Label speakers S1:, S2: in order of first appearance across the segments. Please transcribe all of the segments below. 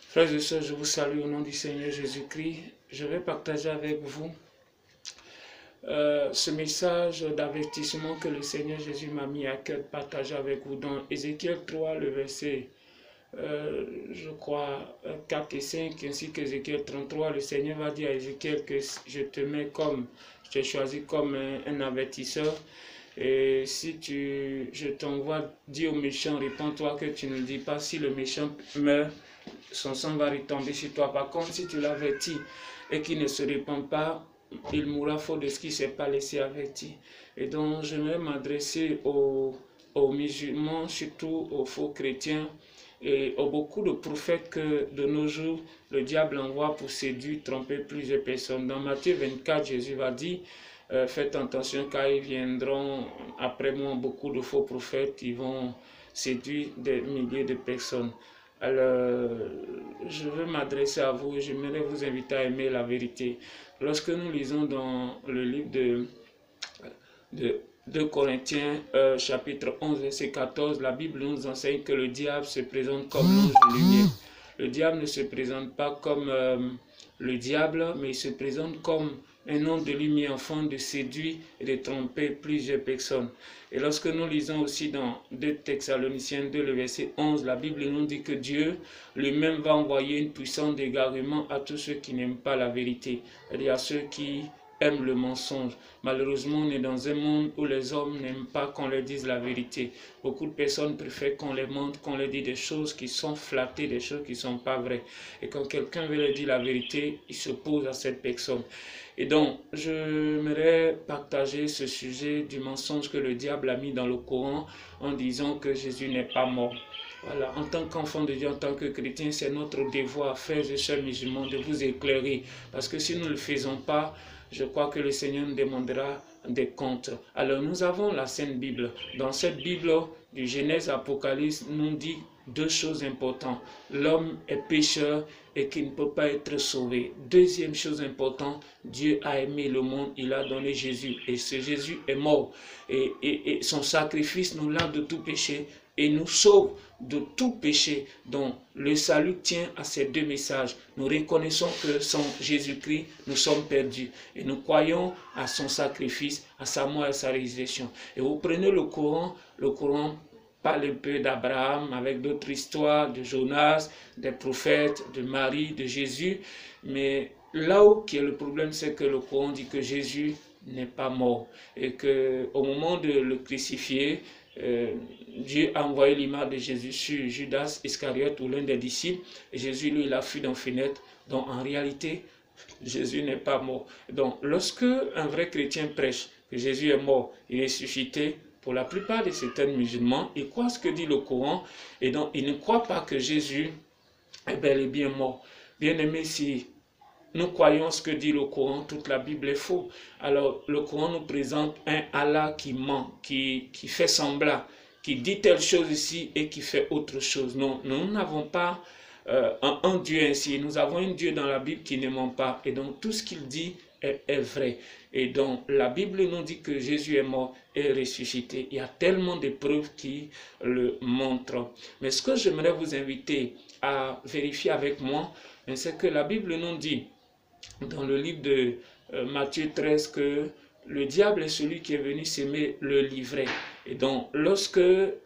S1: Frères et sœurs, je vous salue au nom du Seigneur Jésus-Christ. Je vais partager avec vous ce message d'avertissement que le Seigneur Jésus m'a mis à cœur de partager avec vous dans Ézéchiel 3, le verset, je crois, 4 et 5, ainsi qu'Ézéchiel 33. Le Seigneur va dire à Ézéchiel que je t'ai choisi comme un avertisseur. Et si je t'envoie dire au méchant, répands-toi, que tu ne dis pas, si le méchant meurt, son sang va retomber sur toi. Par contre, si tu l'avertis et qu'il ne se répand pas, il mourra faute de ce qui ne s'est pas laissé avertir. Et donc, j'aimerais m'adresser aux musulmans, surtout aux faux chrétiens, et aux beaucoup de prophètes que de nos jours, le diable envoie pour séduire, tromper plusieurs personnes. Dans Matthieu 24, Jésus va dire, faites attention car ils viendront après moi beaucoup de faux prophètes, ils vont séduire des milliers de personnes. Alors, je veux m'adresser à vous et j'aimerais vous inviter à aimer la vérité. Lorsque nous lisons dans le livre de 2 Corinthiens, chapitre 11, verset 14, la Bible nous enseigne que le diable se présente comme l'ange de lumière. Le diable ne se présente pas comme le diable, mais il se présente comme un ange de lumière afin de séduire et de tromper plusieurs personnes. Et lorsque nous lisons aussi dans 2 Thessaloniciens 2, le verset 11, la Bible nous dit que Dieu lui-même va envoyer une puissance d'égarement à tous ceux qui n'aiment pas la vérité, c'est-à-dire à ceux qui aiment le mensonge. Malheureusement, on est dans un monde où les hommes n'aiment pas qu'on leur dise la vérité. Beaucoup de personnes préfèrent qu'on les mente, qu'on leur dise des choses qui sont flattées, des choses qui ne sont pas vraies. Et quand quelqu'un veut leur dire la vérité, il s'oppose à cette personne. Et donc, j'aimerais partager ce sujet du mensonge que le diable a mis dans le Coran en disant que Jésus n'est pas mort. Voilà, en tant qu'enfant de Dieu, en tant que chrétien, c'est notre devoir, frères et sœurs musulmans, de vous éclairer. Parce que si nous ne le faisons pas, je crois que le Seigneur nous demandera des comptes. Alors nous avons la Sainte Bible. Dans cette Bible, du Genèse à Apocalypse, nous dit deux choses importantes. L'homme est pécheur et qu'il ne peut pas être sauvé. Deuxième chose importante, Dieu a aimé le monde, il a donné Jésus. Et ce Jésus est mort. Et son sacrifice nous lave de tout péché et nous sauve de tout péché. Donc le salut tient à ces deux messages. Nous reconnaissons que sans Jésus-Christ, nous sommes perdus. Et nous croyons à son sacrifice, à sa mort et à sa résurrection. Et vous prenez le Coran parle un peu d'Abraham avec d'autres histoires, de Jonas, des prophètes, de Marie, de Jésus. Mais là où qui est le problème, c'est que le Coran dit que Jésus n'est pas mort. Et qu'au moment de le crucifier, Dieu a envoyé l'image de Jésus sur Judas Iscariote ou l'un des disciples. Et Jésus, lui, il a fui dans la fenêtre. Donc en réalité, Jésus n'est pas mort. Donc lorsque un vrai chrétien prêche que Jésus est mort, il est ressuscité, pour la plupart de certains musulmans, ils croient ce que dit le Coran et donc ils ne croient pas que Jésus est bel et bien mort. Bien aimé, si nous croyons ce que dit le Coran, toute la Bible est faux. Alors le Coran nous présente un Allah qui ment, qui fait semblant, qui dit telle chose ici et qui fait autre chose. Non, nous n'avons pas un Dieu ainsi. Nous avons un Dieu dans la Bible qui ne ment pas. Et donc tout ce qu'il dit est vrai. Et donc la Bible nous dit que Jésus est mort et ressuscité. Il y a tellement de preuves qui le montrent. Mais ce que j'aimerais vous inviter à vérifier avec moi, c'est que la Bible nous dit dans le livre de Matthieu 13 que le diable est celui qui est venu s'aimer le livret. Et donc lorsque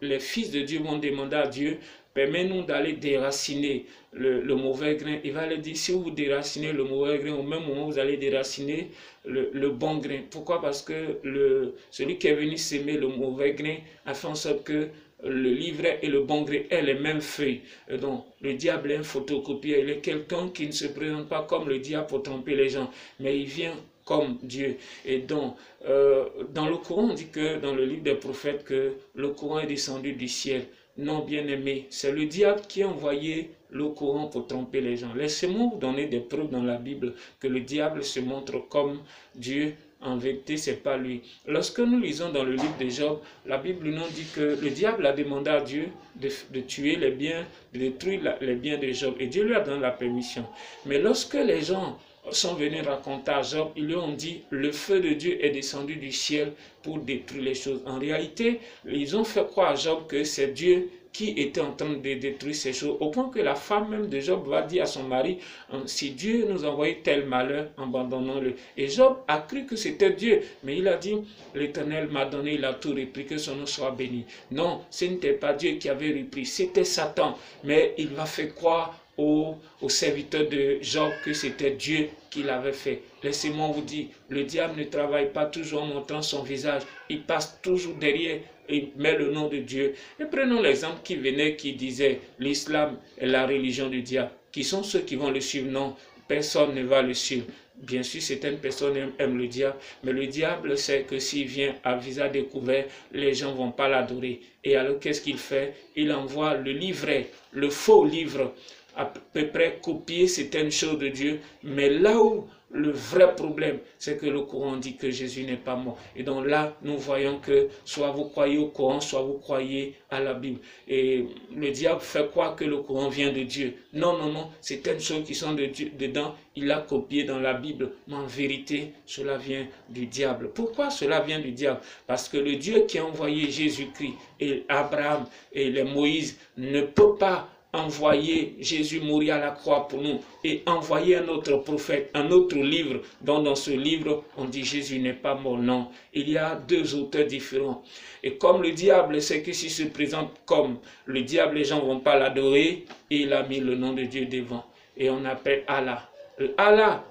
S1: les fils de Dieu vont demander à Dieu, permets-nous d'aller déraciner le mauvais grain. Il va leur dire, si vous déracinez le mauvais grain, au même moment, vous allez déraciner le bon grain. Pourquoi? Parce que celui qui est venu s'aimer le mauvais grain a fait en sorte que le livret et le bon grain aient les mêmes feuilles. Et donc, le diable est un photocopieur. Il est quelqu'un qui ne se présente pas comme le diable pour tromper les gens, mais il vient comme Dieu. Et donc, dans le Coran, on dit que dans le livre des prophètes, que le Coran est descendu du ciel. Non, bien aimé, c'est le diable qui a envoyé le Coran pour tromper les gens. Laissez-moi vous donner des preuves dans la Bible que le diable se montre comme Dieu. En vérité, ce n'est pas lui. Lorsque nous lisons dans le livre de Job, la Bible nous dit que le diable a demandé à Dieu de tuer les biens, de détruire les biens de Job. Et Dieu lui a donné la permission. Mais lorsque les gens sont venus raconter à Job, ils lui ont dit, le feu de Dieu est descendu du ciel pour détruire les choses. En réalité, ils ont fait croire à Job que c'est Dieu qui était en train de détruire ces choses, au point que la femme même de Job va dire à son mari, si Dieu nous envoyait tel malheur, abandonnons-le. Et Job a cru que c'était Dieu, mais il a dit, l'Éternel m'a donné, il a tout repris, que son nom soit béni. Non, ce n'était pas Dieu qui avait repris, c'était Satan, mais il va faire croire aux serviteurs de Job que c'était Dieu qui l'avait fait. Laissez-moi vous dire, le diable ne travaille pas toujours en montrant son visage, il passe toujours derrière et met le nom de Dieu. Et prenons l'exemple qui venait, qui disait, l'islam est la religion du diable. Qui sont ceux qui vont le suivre? Non, personne ne va le suivre. Bien sûr, certaines personnes aiment le diable, mais le diable sait que s'il vient à visage découvert, les gens ne vont pas l'adorer. Et alors, qu'est-ce qu'il fait? Il envoie le livret, le faux livre, à peu près copier certaines choses de Dieu, mais là où le vrai problème, c'est que le Coran dit que Jésus n'est pas mort. Et donc là, nous voyons que soit vous croyez au Coran, soit vous croyez à la Bible. Et le diable fait croire que le Coran vient de Dieu. Non, non, non, certaines choses qui sont de Dieu, dedans, il a copié dans la Bible. Mais en vérité, cela vient du diable. Pourquoi cela vient du diable? Parce que le Dieu qui a envoyé Jésus-Christ et Abraham et les Moïse ne peut pas envoyer Jésus mourir à la croix pour nous et envoyer un autre prophète, un autre livre, dont dans ce livre on dit Jésus n'est pas mort. Non, il y a deux auteurs différents. Et comme le diable sait que s'il se présente comme le diable, les gens ne vont pas l'adorer, il a mis le nom de Dieu devant et on appelle Allah. Allah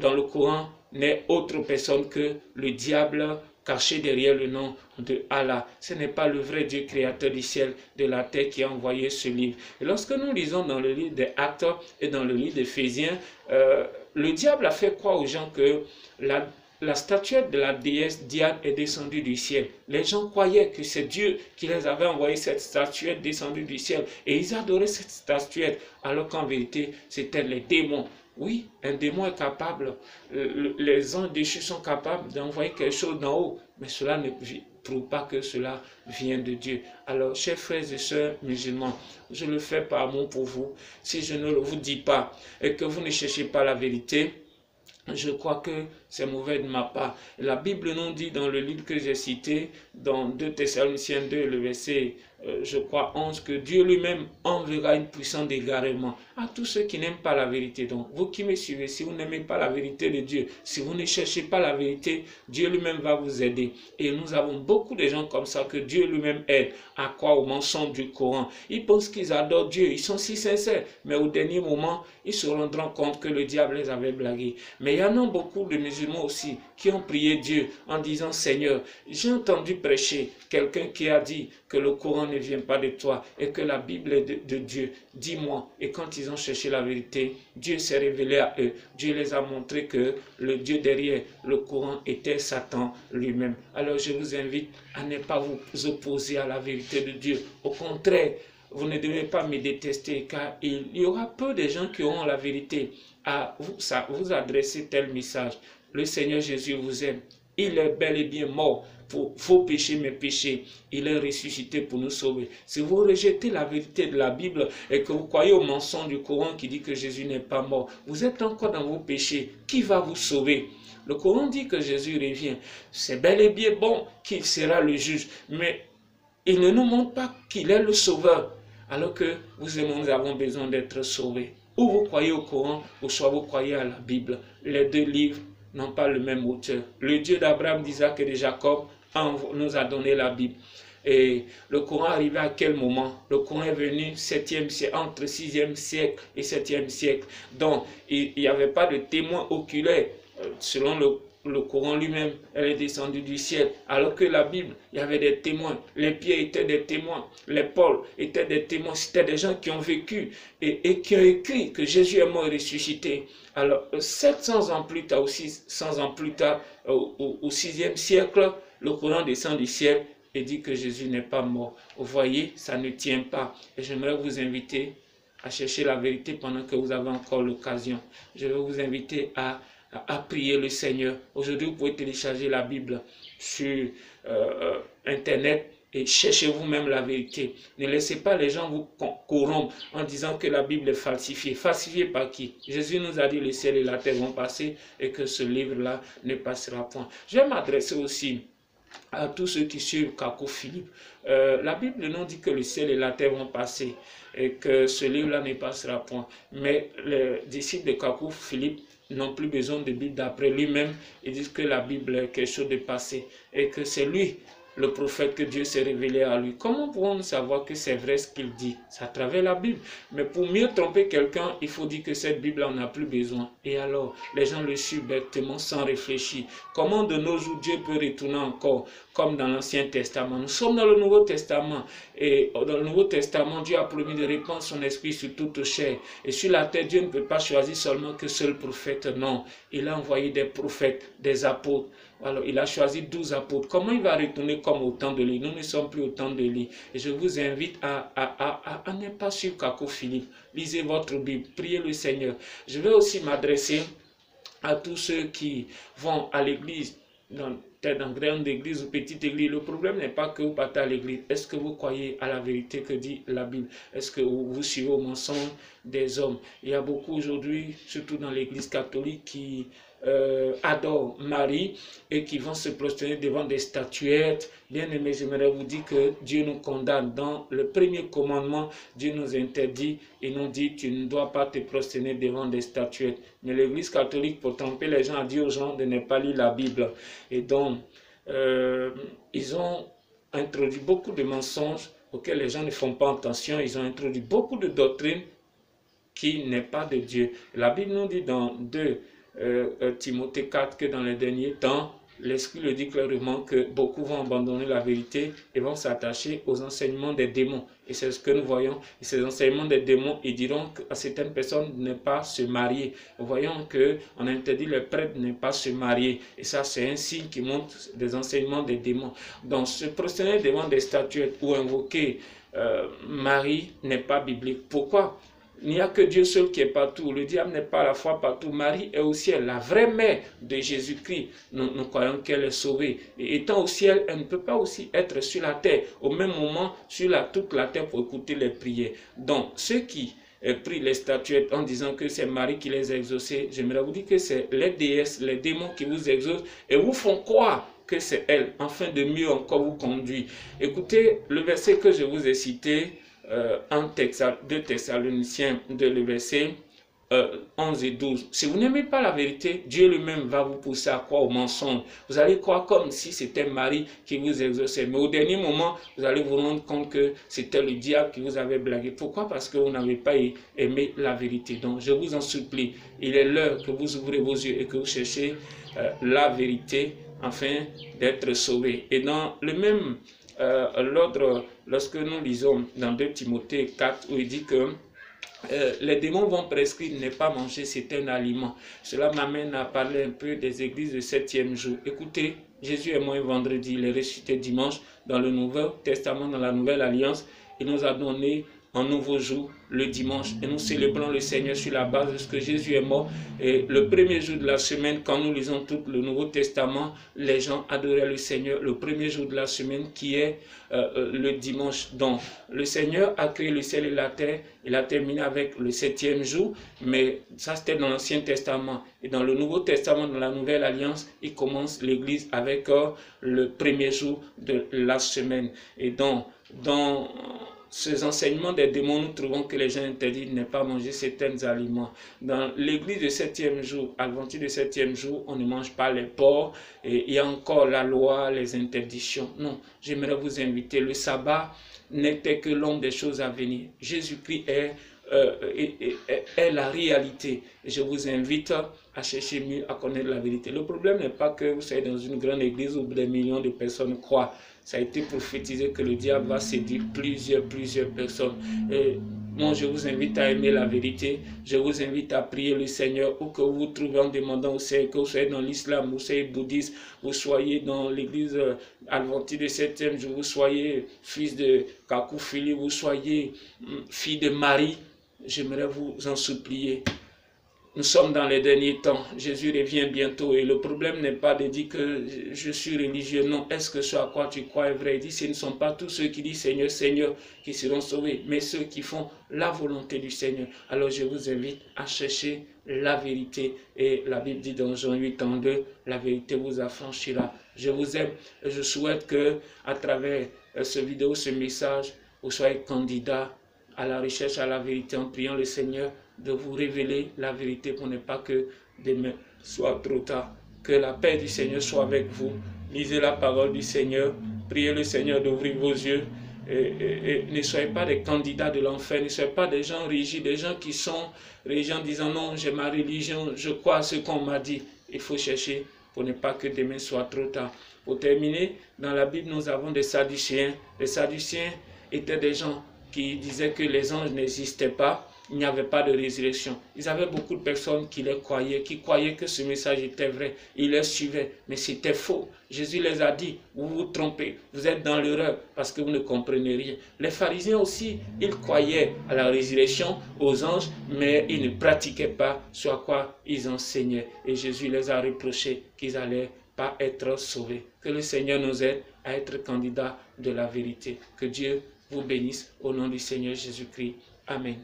S1: dans le Coran n'est autre personne que le diable caché derrière le nom de Allah. Ce n'est pas le vrai Dieu créateur du ciel, de la terre qui a envoyé ce livre. Et lorsque nous lisons dans le livre des Actes et dans le livre d'Éphésiens, le diable a fait croire aux gens que la statuette de la déesse Diane est descendue du ciel. Les gens croyaient que c'est Dieu qui les avait envoyé cette statuette descendue du ciel. Et ils adoraient cette statuette, alors qu'en vérité, c'était les démons. Oui, un démon est capable, les anges déchus sont capables d'envoyer quelque chose d'en haut, mais cela ne prouve pas que cela vient de Dieu. Alors, chers frères et sœurs musulmans, je le fais par amour pour vous. Si je ne vous dis pas et que vous ne cherchez pas la vérité, je crois que c'est mauvais de ma part. La Bible nous dit dans le livre que j'ai cité, dans 2 Thessaloniciens 2, le verset, je crois 11, que Dieu lui-même enverra une puissance d'égarement à tous ceux qui n'aiment pas la vérité. Donc, vous qui me suivez, si vous n'aimez pas la vérité de Dieu, si vous ne cherchez pas la vérité, Dieu lui-même va vous aider. Et nous avons beaucoup de gens comme ça que Dieu lui-même aide à croire au mensonge du Coran. Ils pensent qu'ils adorent Dieu, ils sont si sincères, mais au dernier moment, ils se rendront compte que le diable les avait blagués. Mais il y en a beaucoup de musulmans aussi qui ont prié Dieu en disant, Seigneur, j'ai entendu prêcher quelqu'un qui a dit que le Coran ne vient pas de toi et que la Bible est de Dieu. Dis-moi. Et quand ils ont cherché la vérité, Dieu s'est révélé à eux. Dieu les a montré que le Dieu derrière le Coran était Satan lui-même. Alors je vous invite à ne pas vous opposer à la vérité de Dieu. Au contraire, vous ne devez pas me détester, car il y aura peu de gens qui auront la vérité à vous adresser tel message. Le Seigneur Jésus vous aime. Il est bel et bien mort pour vos péchés, mes péchés. Il est ressuscité pour nous sauver. Si vous rejetez la vérité de la Bible et que vous croyez au mensonge du Coran qui dit que Jésus n'est pas mort, vous êtes encore dans vos péchés. Qui va vous sauver? Le Coran dit que Jésus revient. C'est bel et bien bon qu'il sera le juge, mais il ne nous montre pas qu'il est le sauveur, alors que vous et moi, nous avons besoin d'être sauvés. Ou vous croyez au Coran, ou soit vous croyez à la Bible. Les deux livres n'ont pas le même auteur. Le Dieu d'Abraham, d'Isaac et de Jacob nous a donné la Bible. Et le Coran arrivé à quel moment? Le Coran est venu 7e siècle, entre 6e siècle et 7e siècle. Donc, il n'y avait pas de témoin oculaire. Selon le Coran lui-même, elle est descendue du ciel. Alors que la Bible, il y avait des témoins. Les Pierre étaient des témoins. Les Paul étaient des témoins. C'était des gens qui ont vécu et qui ont écrit que Jésus est mort et ressuscité. Alors, 700 ans plus tard, ou 600 ans plus tard, au 6e siècle, le Coran descend du ciel et dit que Jésus n'est pas mort. Vous voyez, ça ne tient pas. Et j'aimerais vous inviter à chercher la vérité pendant que vous avez encore l'occasion. Je vais vous inviter à prier le Seigneur. Aujourd'hui, vous pouvez télécharger la Bible sur Internet et cherchez vous-même la vérité. Ne laissez pas les gens vous corrompre en disant que la Bible est falsifiée. Falsifiée par qui? Jésus nous a dit le ciel et la terre vont passer et que ce livre-là ne passera point. Je vais m'adresser aussi à tous ceux qui suivent Kakou Philippe. La Bible nous dit que le ciel et la terre vont passer et que ce livre-là ne passera point. Mais les disciples de Kakou Philippe n'ont plus besoin de Bible d'après lui-même. Ils disent que la Bible est quelque chose de passé et que c'est lui, le prophète, que Dieu s'est révélé à lui. Comment pouvons-nous savoir que c'est vrai ce qu'il dit? C'est à travers la Bible. Mais pour mieux tromper quelqu'un, il faut dire que cette Bible en a plus besoin. Et alors, les gens le suivent bêtement sans réfléchir. Comment de nos jours Dieu peut retourner encore comme dans l'Ancien Testament? Nous sommes dans le Nouveau Testament. Et dans le Nouveau Testament, Dieu a promis de répandre son esprit sur toute chair. Et sur la terre, Dieu ne peut pas choisir seulement que seul prophète. Non, il a envoyé des prophètes, des apôtres. Alors, il a choisi 12 apôtres. Comment il va retourner comme au temps de lui? Nous ne sommes plus au temps de lui. Et je vous invite à ne pas suivre Kakou Philippe. Lisez votre Bible, priez le Seigneur. Je vais aussi m'adresser à tous ceux qui vont à l'église, dans grande église ou petite église. Le problème n'est pas que vous partez à l'église. Est-ce que vous croyez à la vérité que dit la Bible? Est-ce que vous suivez au mensonge des hommes? Il y a beaucoup aujourd'hui, surtout dans l'église catholique, qui adorent Marie et qui vont se prosterner devant des statuettes. Bien aimé, j'aimerais vous dire que Dieu nous condamne. Dans le premier commandement, Dieu nous interdit et nous dit: tu ne dois pas te prosterner devant des statuettes. Mais l'église catholique, pour tromper les gens, a dit aux gens de ne pas lire la Bible. Et donc, ils ont introduit beaucoup de mensonges auxquels les gens ne font pas attention. Ils ont introduit beaucoup de doctrines qui n'est pas de Dieu. La Bible nous dit dans 2 Timothée 4 que dans les derniers temps, l'Esprit le dit clairement que beaucoup vont abandonner la vérité et vont s'attacher aux enseignements des démons. Et c'est ce que nous voyons. Et ces enseignements des démons, ils diront à certaines personnes de ne pas se marier. Nous voyons qu'on interdit les prêtres de ne pas se marier. Et ça, c'est un signe qui montre des enseignements des démons. Donc, se prosterner devant des statuettes ou invoquer Marie n'est pas biblique. Pourquoi? Il n'y a que Dieu seul qui est partout. Le diable n'est pas à la fois partout. Marie est au ciel, la vraie mère de Jésus-Christ. Nous croyons qu'elle est sauvée. Et étant au ciel, elle ne peut pas aussi être sur la terre. Au même moment, sur toute la terre pour écouter les prières. Donc, ceux qui prient les statuettes en disant que c'est Marie qui les a exaucées, j'aimerais vous dire que c'est les déesses, les démons qui vous exaucent et vous font croire que c'est elle, afin de mieux encore vous conduire. Écoutez le verset que je vous ai cité, 2 Thessaloniciens, le verset 11 et 12. Si vous n'aimez pas la vérité, Dieu lui-même va vous pousser à croire au mensonge. Vous allez croire comme si c'était Marie qui vous exauçait. Mais au dernier moment, vous allez vous rendre compte que c'était le diable qui vous avait blagué. Pourquoi? Parce que vous n'avez pas aimé la vérité. Donc, je vous en supplie, il est l'heure que vous ouvrez vos yeux et que vous cherchez la vérité afin d'être sauvés. Et dans le même l'ordre, lorsque nous lisons dans 2 Timothée 4, où il dit que les démons vont prescrire de ne pas manger certains aliments. Cela m'amène à parler un peu des églises de 7e jour. Écoutez, Jésus est mort vendredi, il est ressuscité dimanche. Dans le Nouveau Testament, dans la Nouvelle Alliance, il nous a donné un nouveau jour, le dimanche. Et nous célébrons le Seigneur sur la base de ce que Jésus est mort. Et le premier jour de la semaine, quand nous lisons tout le Nouveau Testament, les gens adoraient le Seigneur le premier jour de la semaine qui est le dimanche. Donc, le Seigneur a créé le ciel et la terre. Il a terminé avec le 7e jour, mais ça c'était dans l'Ancien Testament. Et dans le Nouveau Testament, dans la Nouvelle Alliance, il commence l'Église avec le premier jour de la semaine. Et donc, dans ces enseignements des démons, nous trouvons que les gens interdisent de ne pas manger certains aliments. Dans l'église de 7e jour, adventiste de 7e jour, on ne mange pas les porcs. Et il y a encore la loi, les interdictions. Non, j'aimerais vous inviter. Le sabbat n'était que l'ombre des choses à venir. Jésus-Christ est la réalité. Je vous invite à chercher mieux, à connaître la vérité. Le problème n'est pas que vous soyez dans une grande église où des millions de personnes croient. Ça a été prophétisé que le diable va séduire plusieurs personnes. Et moi, je vous invite à aimer la vérité. Je vous invite à prier le Seigneur, où que vous vous trouvez en demandant au Seigneur, que vous soyez dans l'islam, vous soyez bouddhiste, vous soyez dans l'église adventiste de 7e jour, vous soyez fils de Kakou Philippe, vous soyez fille de Marie. J'aimerais vous en supplier. Nous sommes dans les derniers temps. Jésus revient bientôt et le problème n'est pas de dire que je suis religieux. Non, est-ce que ce à quoi tu crois est vrai? Il dit, ce ne sont pas tous ceux qui disent Seigneur, Seigneur qui seront sauvés, mais ceux qui font la volonté du Seigneur. Alors je vous invite à chercher la vérité. Et la Bible dit dans Jean 8:2, la vérité vous affranchira Je vous aime et je souhaite que à travers ce vidéo, ce message, vous soyez candidat à la recherche à la vérité en priant le Seigneur de vous révéler la vérité pour ne pas que demain soit trop tard. Que la paix du Seigneur soit avec vous. Lisez la parole du Seigneur. Priez le Seigneur d'ouvrir vos yeux. Et ne soyez pas des candidats de l'enfer. Ne soyez pas des gens rigides, des gens qui sont rigides en disant non, j'ai ma religion, je crois à ce qu'on m'a dit. Il faut chercher pour ne pas que demain soit trop tard. Pour terminer, dans la Bible, nous avons des Sadducéens. Les Sadducéens étaient des gens qui disaient que les anges n'existaient pas, il n'y avait pas de résurrection. Ils avaient beaucoup de personnes qui les croyaient, qui croyaient que ce message était vrai. Ils les suivaient, mais c'était faux. Jésus les a dit, vous vous trompez, vous êtes dans l'erreur parce que vous ne comprenez rien. Les pharisiens aussi, ils croyaient à la résurrection, aux anges, mais ils ne pratiquaient pas ce à quoi ils enseignaient. Et Jésus les a reprochés qu'ils n'allaient pas être sauvés. Que le Seigneur nous aide à être candidats de la vérité. Que Dieu vous bénisse au nom du Seigneur Jésus-Christ. Amen.